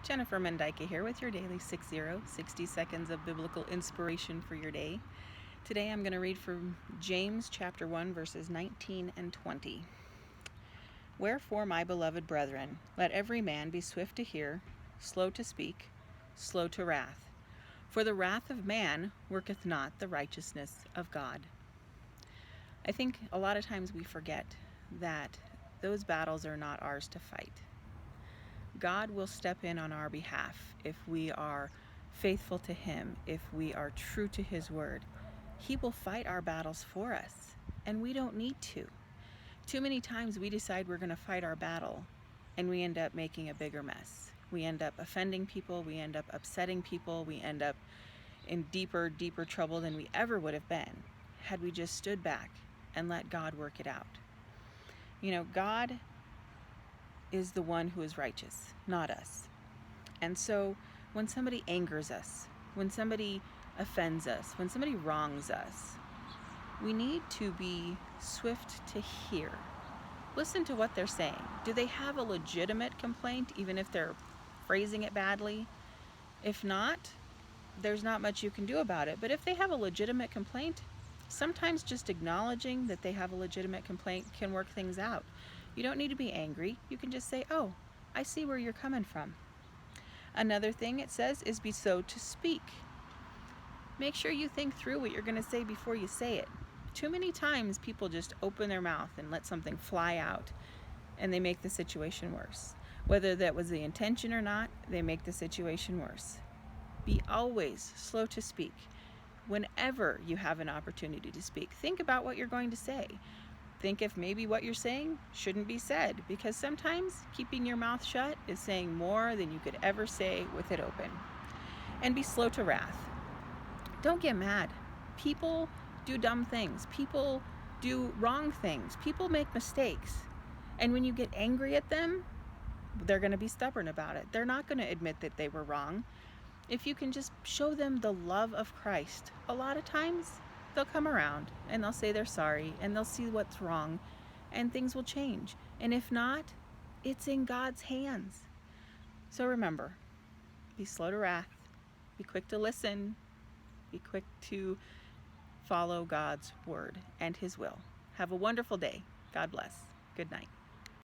Jennifer Mendyke here with your daily 60 seconds of biblical inspiration for your day. Today I'm going to read from James chapter 1 verses 19 and 20. Wherefore, my beloved brethren, let every man be swift to hear, slow to speak, slow to wrath. For the wrath of man worketh not the righteousness of God. I think a lot of times we forget that those battles are not ours to fight. God will step in on our behalf if we are faithful to Him, if we are true to His word. He will fight our battles for us, and we don't need to. Too many times we decide we're going to fight our battle, and we end up making a bigger mess. We end up offending people, we end up upsetting people, we end up in deeper trouble than we ever would have been had we just stood back and let God work it out. You know, God is the one who is righteous, not us. And so when somebody angers us, when somebody offends us, when somebody wrongs us, we need to be swift to hear. Listen to what they're saying. Do they have a legitimate complaint, even if they're phrasing it badly? If not, there's not much you can do about it. But if they have a legitimate complaint, sometimes just acknowledging that they have a legitimate complaint can work things out. You don't need to be angry. You can just say, oh, I see where you're coming from. Another thing it says is be slow to speak. Make sure you think through what you're going to say before you say it. Too many times people just open their mouth and let something fly out, and they make the situation worse. Whether that was the intention or not, they make the situation worse. Be always slow to speak. Whenever you have an opportunity to speak, think about what you're going to say. Think if maybe what you're saying shouldn't be said, because sometimes keeping your mouth shut is saying more than you could ever say with it open. And be slow to wrath. Don't get mad. People do dumb things. People do wrong things. People make mistakes. And when you get angry at them, they're going to be stubborn about it. They're not going to admit that they were wrong. If you can just show them the love of Christ, a lot of times they'll come around and they'll say they're sorry and they'll see what's wrong and things will change. And if not, it's in God's hands. So remember, be slow to wrath, be quick to listen, be quick to follow God's word and His will. Have a wonderful day. God bless. Good night.